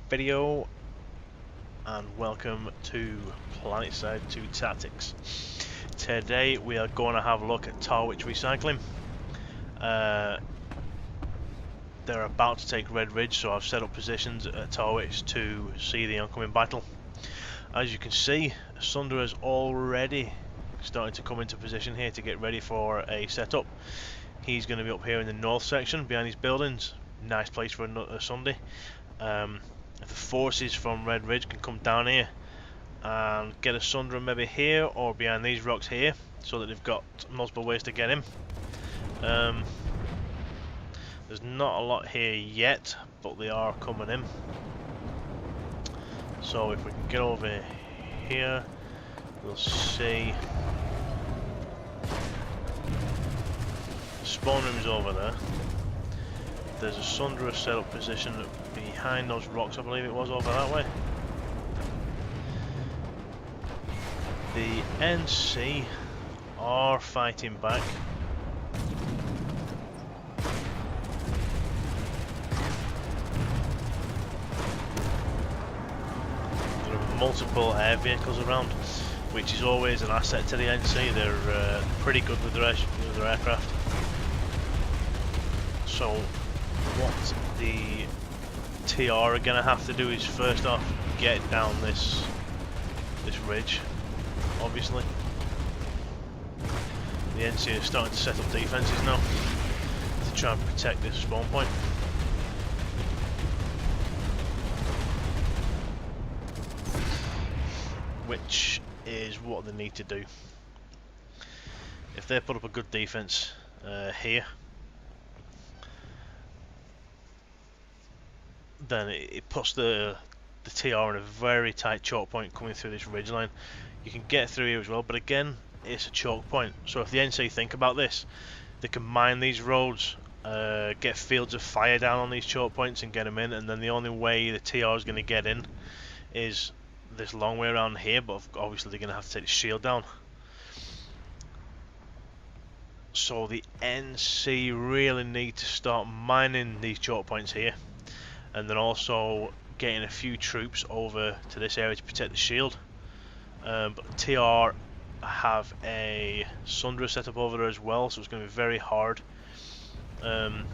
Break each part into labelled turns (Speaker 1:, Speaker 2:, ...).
Speaker 1: video, and welcome to Planetside 2 Tactics. Today we are going to have a look at Tawrich recycling. They're about to take Red Ridge, so I've set up positions at Tawrich to see the oncoming battle. As you can see, Sunder is already starting to come into position here to get ready for a setup. He's going to be up here in the north section behind these buildings. Nice place for a Sunday. If the forces from Red Ridge can come down here and get a Sunder maybe here or behind these rocks here, so that they've got multiple ways to get him. There's not a lot here yet, but they are coming in. So if we can get over here, we'll see. The spawn room is over there. There's a Sunder set up position behind those rocks, I believe it was, over that way. The NC are fighting back. There are multiple air vehicles around, which is always an asset to the NC. They're pretty good with their aircraft. So what the TR are going to have to do is first off get down this ridge, obviously. The NC are starting to set up defences now to try and protect this spawn point. Which is what they need to do. If they put up a good defence here, then it puts the TR in a very tight choke point coming through this ridge line. You can get through here as well, but again, it's a choke point. So if the NC think about this, they can mine these roads, get fields of fire down on these choke points and get them in, and then the only way the TR is going to get in is this long way around here, but obviously they're going to have to take the shield down. So the NC really need to start mining these choke points here, and then also getting a few troops over to this area to protect the shield. But TR have a Sunder set up over there as well, so it's going to be very hard for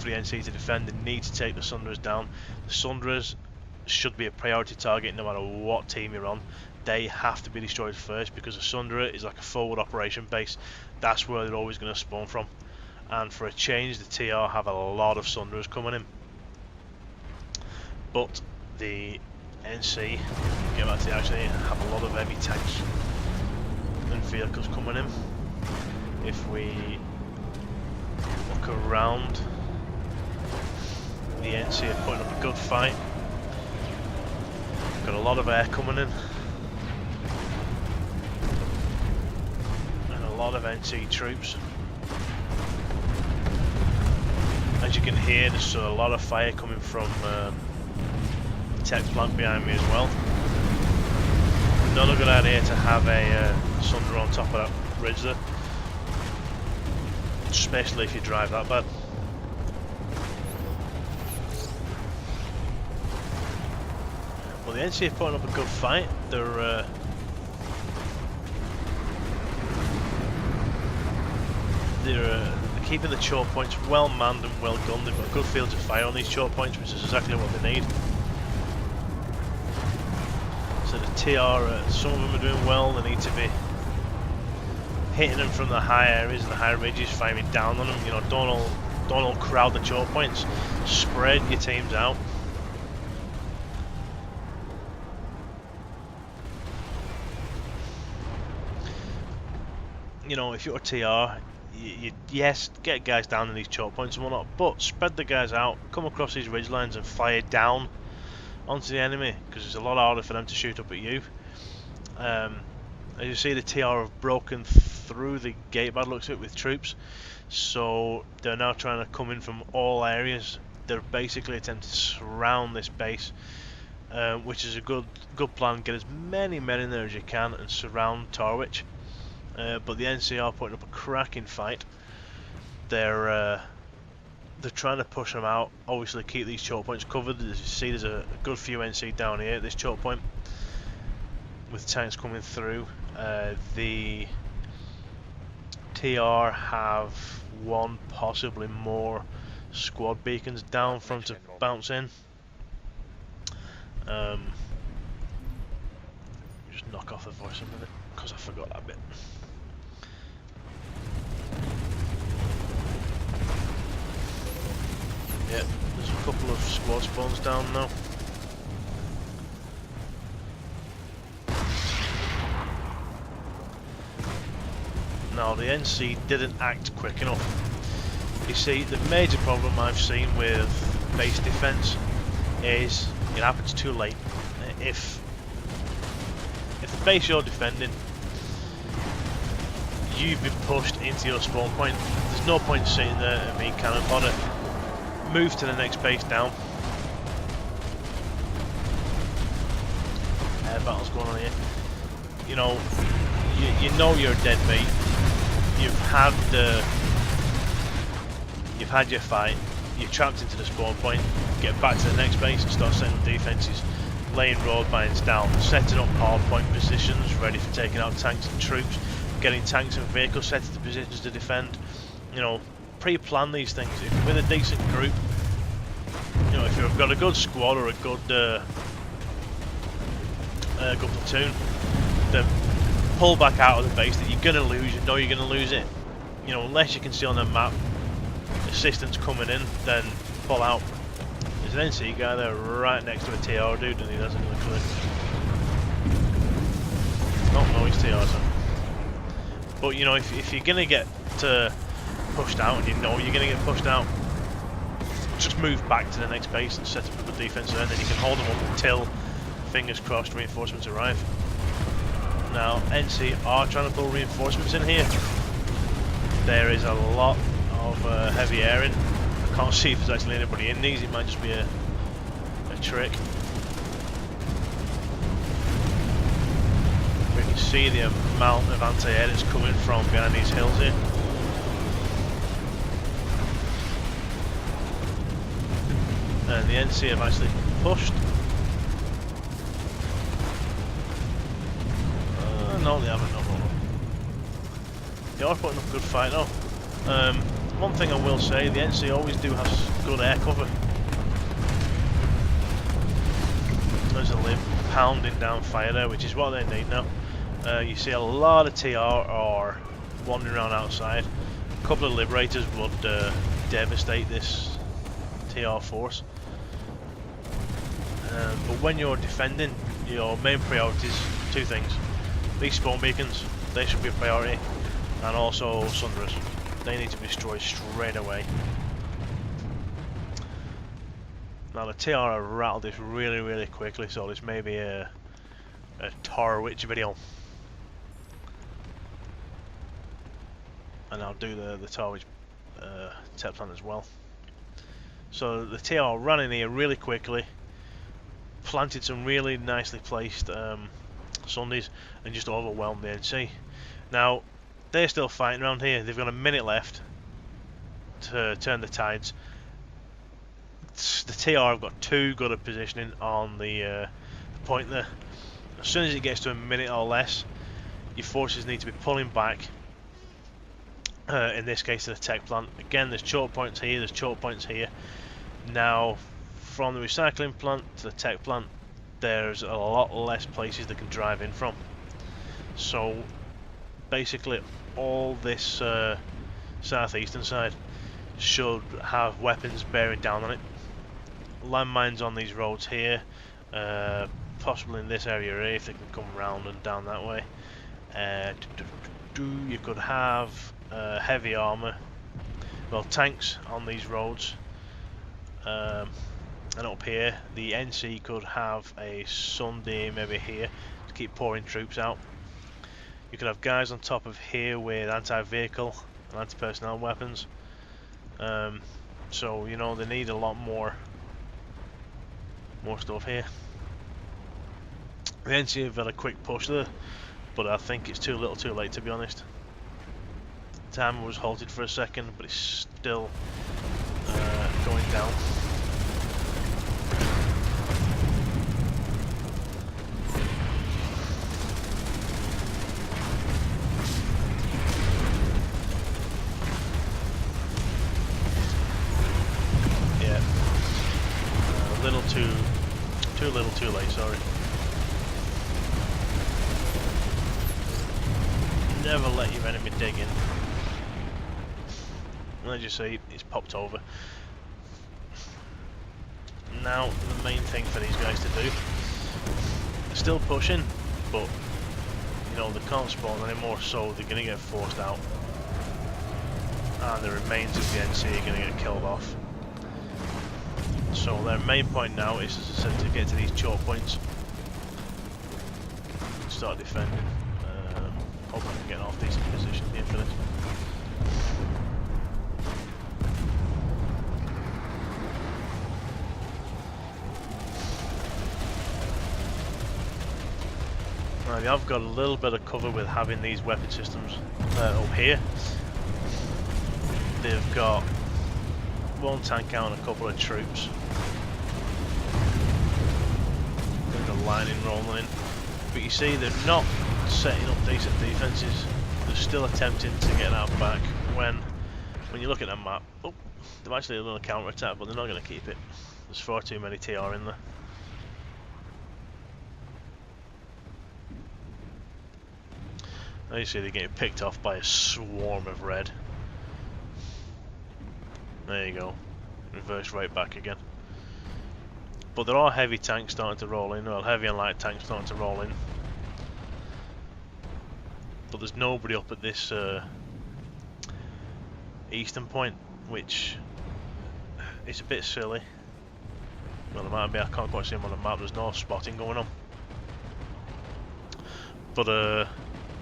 Speaker 1: the NC to defend. They need to take the Sunders down. The Sunders should be a priority target no matter what team you're on. They have to be destroyed first, because the Sunder is like a forward operation base. That's where they're always going to spawn from. And for a change, the TR have a lot of Sunders coming in. But the NC, get back to actually have a lot of heavy tanks and vehicles coming in. If we look around, the NC are putting up a good fight. Got a lot of air coming in, and a lot of NC troops. As you can hear, there's a lot of fire coming from tech plant behind me as well. Not a good idea to have a Sunder on top of that ridge there, especially if you drive that bad. Well, the NC are putting up a good fight. They're keeping the choke points well manned and well gunned. They've got good fields of fire on these choke points, which is exactly what they need. So the TR, some of them are doing well. They need to be hitting them from the high areas and the high ridges, firing down on them. You know, don't all crowd the choke points. Spread your teams out. You know, if you're a TR, yes, get guys down in these choke points and whatnot, but spread the guys out, come across these ridge lines and fire down onto the enemy, because it's a lot harder for them to shoot up at you. As you see, the TR have broken through the gate by the looks of it with troops, so they're now trying to come in from all areas. They're basically attempting to surround this base, which is a good plan. Get as many men in there as you can and surround Tawrich. But the NC are putting up a cracking fight. They're they're trying to push them out. Obviously, keep these choke points covered. As you see, there's a good few NC down here at this choke point, with tanks coming through. The TR have one, possibly more, squad beacons down from to bounce in. Just knock off the voice a minute, because I forgot that bit. Yeah, there's a couple of squad spawns down now. Now the NC didn't act quick enough. You see, the major problem I've seen with base defense is it happens too late. If the base you're defending, you've been pushed into your spawn point, there's no point sitting there and being cannon fodder. Move to the next base down. Air battle's going on here. You know, you know you're dead, mate. You've had your fight. You're trapped into the spawn point. Get back to the next base and start setting up defenses, laying road mines down, setting up hard point positions, ready for taking out tanks and troops, getting tanks and vehicles set to positions to defend. You know, pre-plan these things. If you're with a decent group, you know, if you've got a good squad or a good good platoon, then pull back out of the base that you're gonna lose. You know you're gonna lose it. You know, unless you can see on the map assistance coming in, then pull out. There's an NC guy there right next to a TR dude, and he doesn't look good. Not know he's TR, so. But you know, if you're gonna get pushed out, and you know you're gonna get pushed out, just move back to the next base and set up a good defense there, and then you can hold them up until, fingers crossed, reinforcements arrive. Now, NC are trying to pull reinforcements in here. There is a lot of heavy airing. I can't see if there's actually anybody in these, it might just be a trick. We can see the amount of anti-air that's coming from behind these hills here. And the NC have actually pushed. No, they haven't. No. They are putting up a good fight though. One thing I will say, the NC always do have good air cover. There's a limb pounding down fire there, which is what they need now. You see a lot of TR are wandering around outside. A couple of Liberators would devastate this TR force. But when you're defending, your main priority is two things. These spawn beacons, they should be a priority, and also Sunderers. They need to be destroyed straight away. Now the TR have rattled this really quickly, so this may be a Tawrich video. And I'll do the Tawrich tech plan as well. So the TR ran in here really quickly, planted some really nicely placed Sundays, and just overwhelmed the NC. Now they're still fighting around here. They've got a minute left to turn the tides. The TR have got too good a positioning on the point there. As soon as it gets to a minute or less, your forces need to be pulling back. In this case, to the tech plant. Again, there's choke points here. There's choke points here. Now, from the recycling plant to the tech plant, there's a lot less places they can drive in from. So basically all this southeastern side should have weapons bearing down on it. Landmines on these roads here, possibly in this area here if they can come round and down that way. You could have heavy armour, well, tanks on these roads. And up here, the NC could have a Sunday maybe here to keep pouring troops out. You could have guys on top of here with anti-vehicle and anti-personnel weapons. So you know they need a lot more stuff here. The NC have had a quick push there, but I think it's too little, too late, to be honest. The timer was halted for a second, but it's still going down. Yeah, a little too little too late, sorry. Never let your enemy dig in. And as you see, it's popped over. Now, the main thing for these guys to do, they're still pushing, but you know, they can't spawn anymore, so they're going to get forced out. And the remains of the NC are going to get killed off. So their main point now is, as I said, to get to these choke points. Start defending. Hope I can get an off decent position here for this. Now I've got a little bit of cover with having these weapon systems up here. They've got one tank out and a couple of troops. There's a lining rolling in. But you see, they're not setting up decent defences. They're still attempting to get that back. When you look at the map, oh, they've actually done a counter attack, but they're not going to keep it. There's far too many TR in there. Now you see they're getting picked off by a swarm of red. There you go. Reverse right back again. But there are heavy tanks starting to roll in, well, heavy and light tanks starting to roll in. But there's nobody up at this eastern point, which is a bit silly. Well, there might be, I can't quite see them on the map, there's no spotting going on. But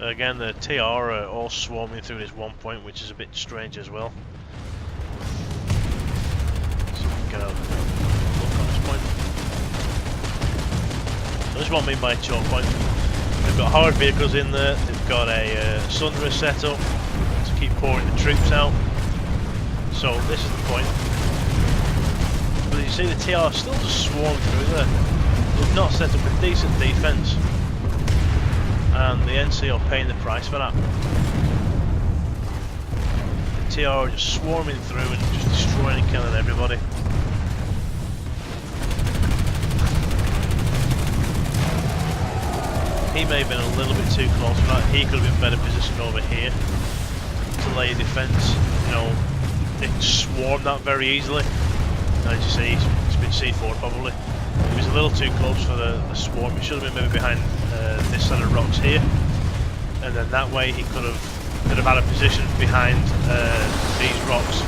Speaker 1: again, the TR are all swarming through this one point, which is a bit strange as well. So we can get a look on this point. So this is what I mean by choke point. They've got hard vehicles in there, they've got a sunderer set up to keep pouring the troops out. So this is the point. But you see the TR still just swarm through there. They've not set up a decent defence. And the NC are paying the price for that. The TR are just swarming through and just destroying and killing everybody. He may have been a little bit too close for that. He could have been better positioned over here to lay a defence. You know, they can swarm that very easily. As you see, he's been C4'd probably. He was a little too close for the swarm. He should have been maybe behind this set of rocks here, and then that way he could have had a position behind these rocks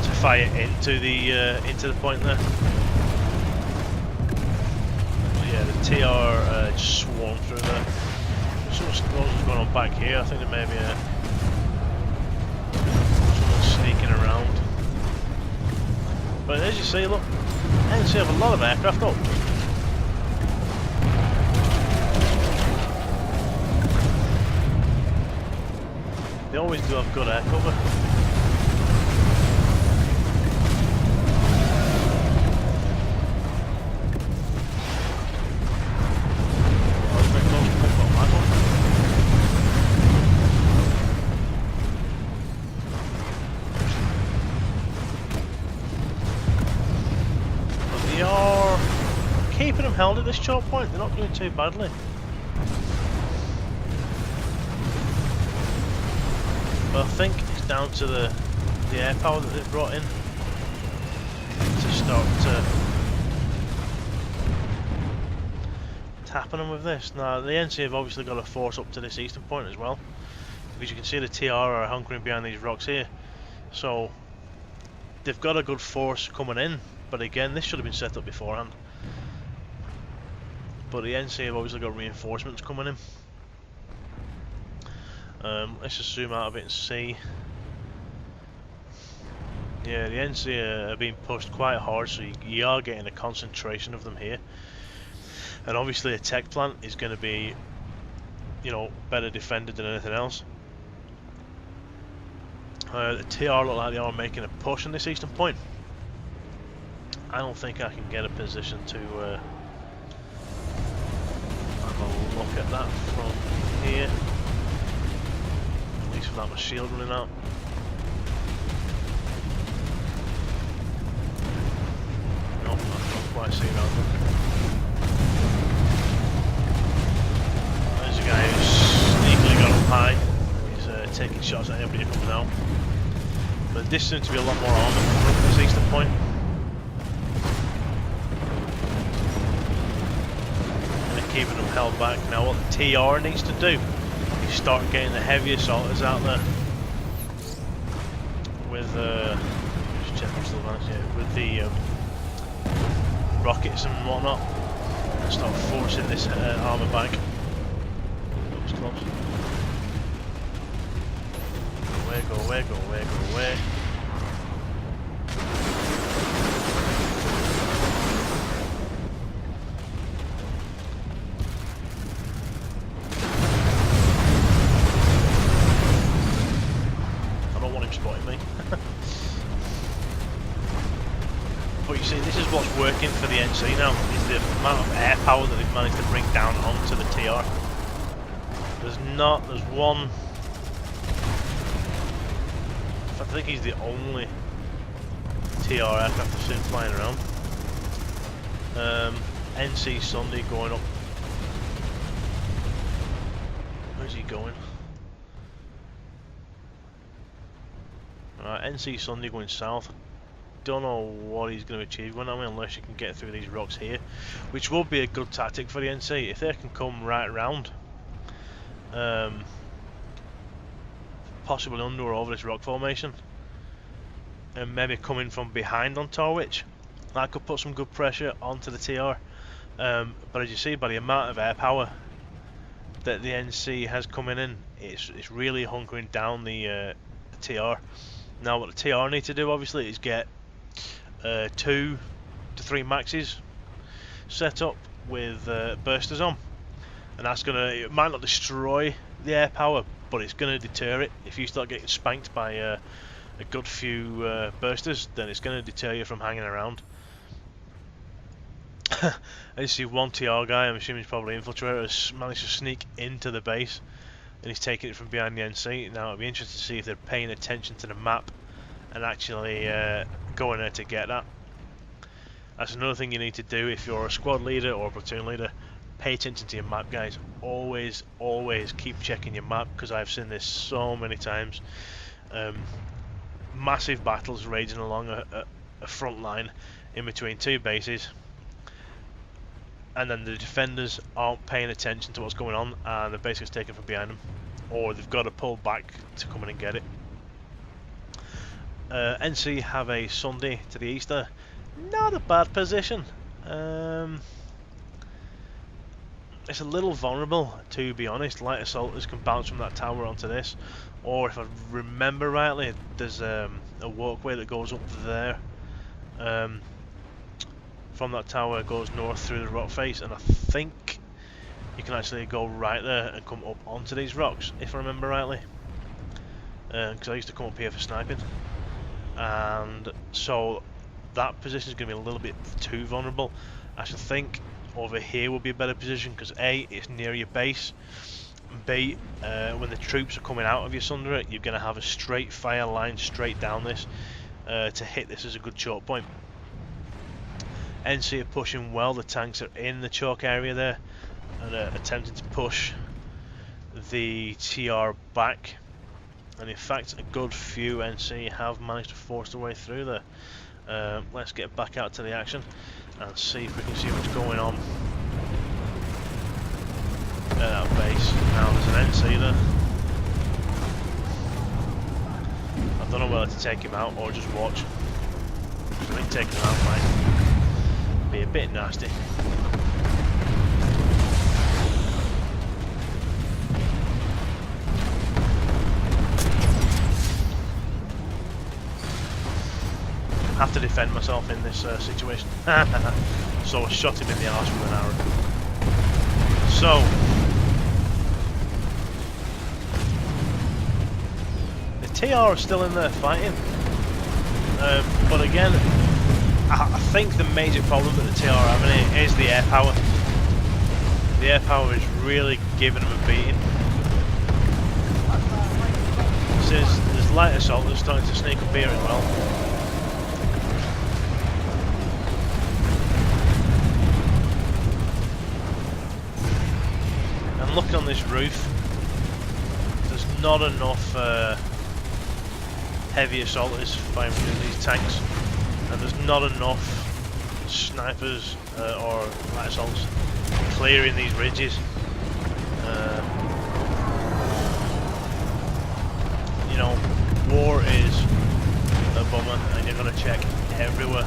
Speaker 1: to fire into the point there. But yeah, the TR just swarmed through there. Some explosions going on back here. I think there may be someone sneaking around. But as you see, look, NC have a lot of aircraft up. They always do have good air cover. But they are keeping them held at this choke point. They're not doing too badly. But I think it's down to the air power that they've brought in to start tapping them with this. Now the NC have obviously got a force up to this eastern point as well, because you can see the TR are hunkering behind these rocks here. So they've got a good force coming in, but again this should have been set up beforehand. But the NC have obviously got reinforcements coming in. Let's just zoom out a bit and see. Yeah, the NC are being pushed quite hard, so you are getting a concentration of them here. And obviously a tech plant is going to be, you know, better defended than anything else. The TR look like they are making a push on this eastern point. I don't think I can get a position to have a look at that from here. At least without my shield running out. Nope, I can't quite see around them. There's a guy who's sneakily got up high. He's taking shots at everybody who comes out. But this seems to be a lot more armor from this eastern point. And they're keeping them held back. Now what the TR needs to do is start getting the heavy assaulters out there. With just check what's the advantage here. With the rockets and whatnot. And start forcing this armor back. That was close. Go away, go away, go away. I don't want him spotting me. But you see, this is what's working for the NC now, is the amount of air power that they've managed to bring down onto the TR. There's one... I think he's the only TR aircraft I've seen flying around. NC Sunday going up. Where's he going? Alright, NC Sunday going south. Don't know what he's going to achieve going that way unless you can get through these rocks here, which will be a good tactic for the NC if they can come right round. Possibly under or over this rock formation, and maybe coming from behind on Tawrich. That could put some good pressure onto the TR. But as you see, by the amount of air power that the NC has coming in, it's really hunkering down the TR. Now what the TR need to do obviously is get 2 to 3 maxes set up with bursters on, and that's gonna, it might not destroy the air power, but it's going to deter it. If you start getting spanked by a good few bursters, then it's going to deter you from hanging around. I see one TR guy, I'm assuming he's probably infiltrator, has managed to sneak into the base, and he's taking it from behind the NC. Now it'll be interesting to see if they're paying attention to the map and actually going there to get that. That's another thing you need to do if you're a squad leader or a platoon leader. Pay attention to your map, guys. Always keep checking your map, because I've seen this so many times. Massive battles raging along a front line in between 2 bases, and then the defenders aren't paying attention to what's going on, and the base gets taken from behind them, or they've got to pull back to come in and get it. NC have a Sunday to the east there. Not a bad position. It's a little vulnerable, to be honest. Light assaulters can bounce from that tower onto this, or if I remember rightly, there's a walkway that goes up there. From that tower, it goes north through the rock face, and I think you can actually go right there and come up onto these rocks, if I remember rightly. Because I used to come up here for sniping, and so that position is going to be a little bit too vulnerable. I should think over here will be a better position, because A, it's near your base, B, when the troops are coming out of your Sunder, you're going to have a straight fire line straight down this to hit this as a good choke point. NC are pushing well, the tanks are in the choke area there and attempting to push the TR back, and in fact a good few NC have managed to force their way through there. Let's get back out to the action and see if we can see what's going on at that base. Now there's an NC there. I don't know whether to take him out or just watch. I think taking him out might be a bit nasty. Have to defend myself in this situation. So I shot him in the arse with an arrow. So the TR are still in there fighting, but again I think the major problem that the TR are having here is the air power. The air power is really giving them a beating. So there's light assault that's starting to sneak up here as well. And looking on this roof, there's not enough heavy assaulters firing through these tanks, and there's not enough snipers or light assaults clearing these ridges. You know, war is a bummer, and you're going to check everywhere.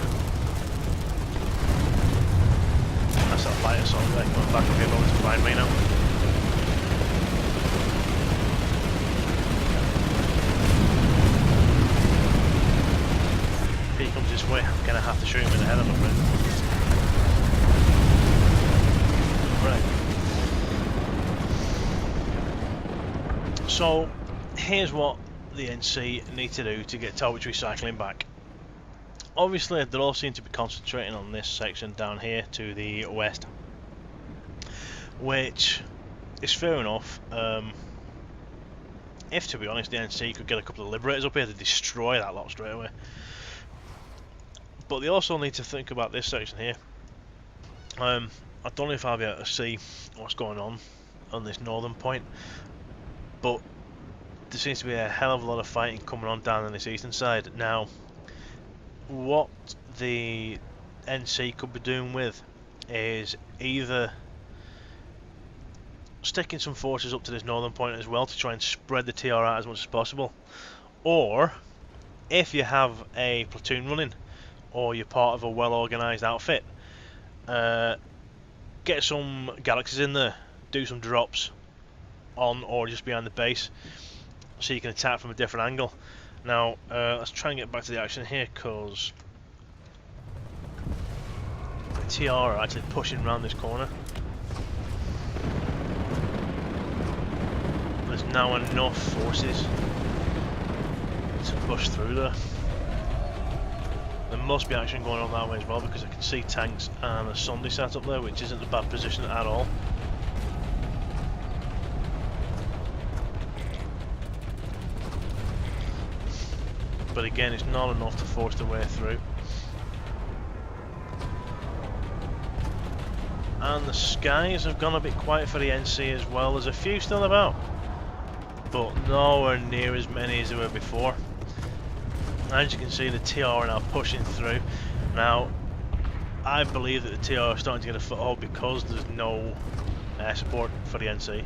Speaker 1: That's that light assault guy coming back up here going to find me now. If he comes this way, I'm going to have to shoot him in the head, I'm afraid. Right. So, here's what the NC need to do to get Tawrich recycling back. Obviously, they all seem to be concentrating on this section down here to the west, which is fair enough. If, to be honest, the NC could get a couple of Liberators up here to destroy that lot straight away. But they also need to think about this section here. I don't know if I'll be able to see what's going on this northern point, but there seems to be a hell of a lot of fighting coming on down on this eastern side. Now, what the NC could be doing with is either sticking some forces up to this northern point as well to try and spread the TR out as much as possible, or if you have a platoon running or you're part of a well organised outfit, get some galaxies in there, do some drops on or just behind the base, so you can attack from a different angle. Now, let's try and get back to the action here, because the TR are actually pushing around this corner. There's now enough forces to push through there. There must be action going on that way as well, because I can see tanks and a Sunday sat up there, which isn't a bad position at all. But again, it's not enough to force their way through. And the skies have gone a bit quiet for the NC as well. There's a few still about, but nowhere near as many as there were before. As you can see, the TR are now pushing through. Now, I believe that the TR are starting to get a foothold because there's no air support for the NC.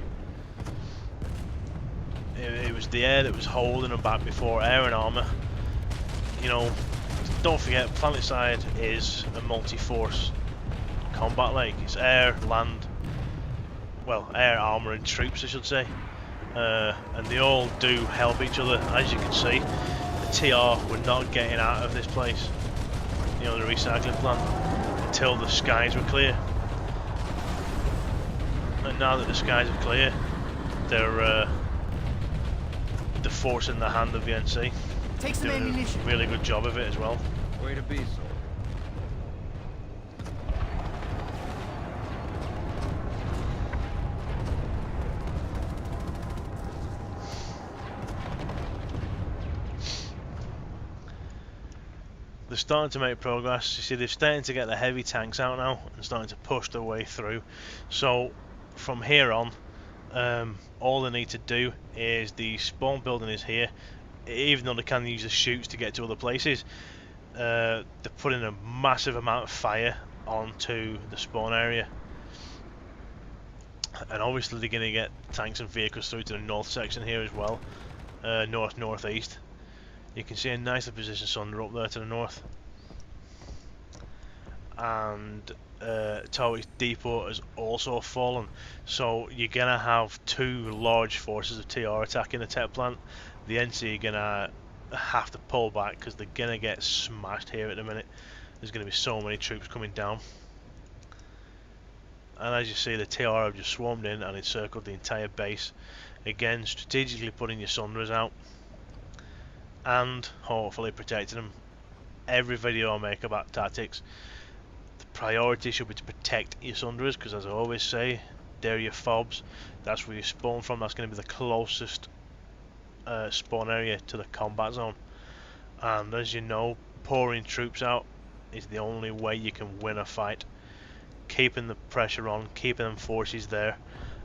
Speaker 1: It was the air that was holding them back before, air and armour. You know, don't forget, Planetside is a multi-force combat lake. It's air, land, well, air, armour and troops, I should say. And they all do help each other. As you can see, the TR were not getting out of this place, you know, the recycling plant, until the skies were clear. And now that the skies are clear, they're forcing the hand of the NC.
Speaker 2: Take some ammunition.
Speaker 1: A really good job of it as well.
Speaker 3: Way to be, soldier.
Speaker 1: They're starting to make progress. You see, they're starting to get the heavy tanks out now and starting to push their way through. So from here on, all they need to do is, the spawn building is here. Even though they can use the chutes to get to other places, they're putting a massive amount of fire onto the spawn area. And obviously they're going to get tanks and vehicles through to the north section here as well, north-northeast. You can see a nicely positioned Sunder up there to the north. And Tawrich Depot has also fallen. So you're going to have two large forces of TR attacking the tech plant. The NC are going to have to pull back because they're going to get smashed here at the minute. There's going to be so many troops coming down. And as you see, the TR have just swarmed in and encircled the entire base. Again, strategically putting your Sunderers out and hopefully protecting them every video I make about tactics, the priority should be to protect your Sunderers, because as I always say, they're your fobs. That's where you spawn from. That's going to be the closest spawn area to the combat zone. And as you know, pouring troops out is the only way you can win a fight. Keeping the pressure on, keeping them forces there,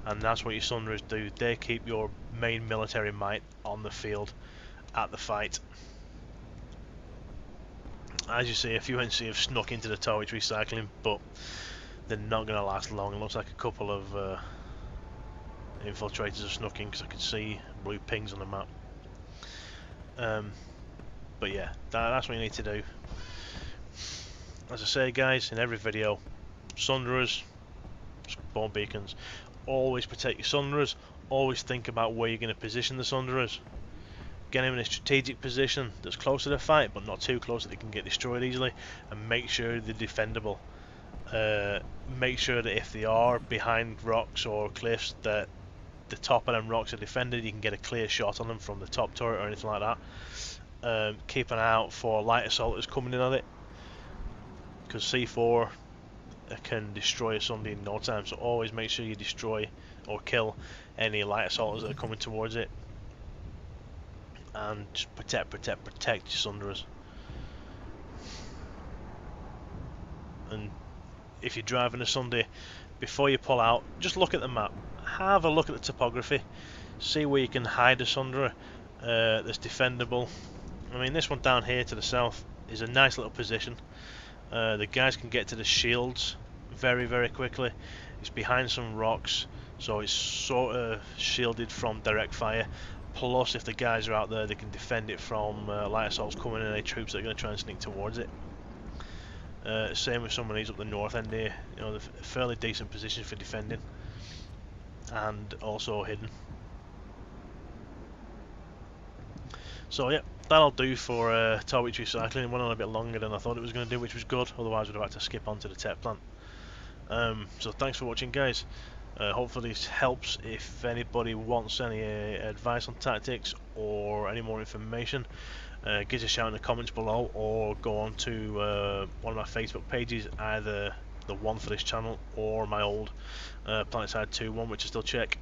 Speaker 1: and that's what your Sunderers do. They keep your main military might on the field at the fight. As you see, a few NC have snuck into the Tawrich recycling, but they're not going to last long. It looks like a couple of infiltrators have snuck in, because I can see blue pings on the map. But yeah, that's what you need to do. As I say, guys, in every video, Sunderers, spawn beacons, always protect your Sunderers. Always think about where you're going to position the Sunderers. Get them in a strategic position that's close to the fight, but not too close that they can get destroyed easily, and make sure they're defendable. Make sure that if they are behind rocks or cliffs, that the top of them rocks are defended. You can get a clear shot on them from the top turret or anything like that. Keep an eye out for light assaulters coming in on it, because C4 can destroy a Sunday in no time, so always make sure you destroy or kill any light assaulters that are coming towards it. And just protect your Sunderers. And if you're driving a Sunday, before you pull out, just look at the map. Have a look at the topography. See where you can hide a Sunderer that's defendable. I mean, this one down here to the south is a nice little position. The guys can get to the shields very quickly. It's behind some rocks, so it's sort of shielded from direct fire. Plus, if the guys are out there, they can defend it from light assaults coming in, any troops that are going to try and sneak towards it. Same with some of these up the north end here. You know, they're fairly decent positions for defending, and also hidden. So yeah, that'll do for Tawrich recycling. It went on a bit longer than I thought it was going to do, which was good. Otherwise, we'd have had to skip on to the tech plant. So thanks for watching, guys. Hopefully this helps. If anybody wants any advice on tactics or any more information, give us a shout in the comments below, or go on to one of my Facebook pages, either the one for this channel or my old Planetside 2 one, which I still check,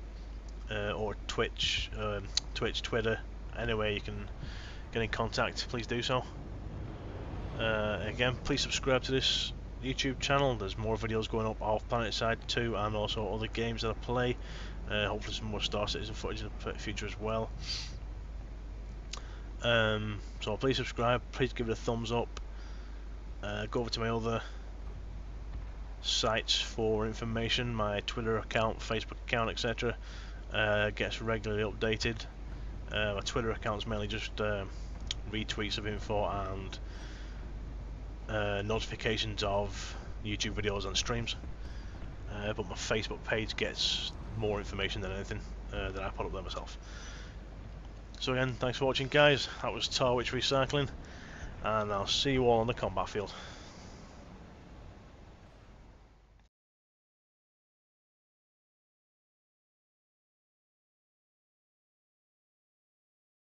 Speaker 1: or Twitch, Twitter, anywhere you can get in contact, please do so. Again, please subscribe to this YouTube channel. There's more videos going up of Planetside 2 and also other games that I play. Hopefully some more Star Citizen footage in the future as well. So please subscribe, please give it a thumbs up. Go over to my other sites for information, my Twitter account, Facebook account, etc. Gets regularly updated. My Twitter account is mainly just retweets of info and notifications of YouTube videos and streams, but my Facebook page gets more information than anything that I put up there myself. So again, thanks for watching, guys. That was Tawrich Recycling, and I'll see you all on the combat field.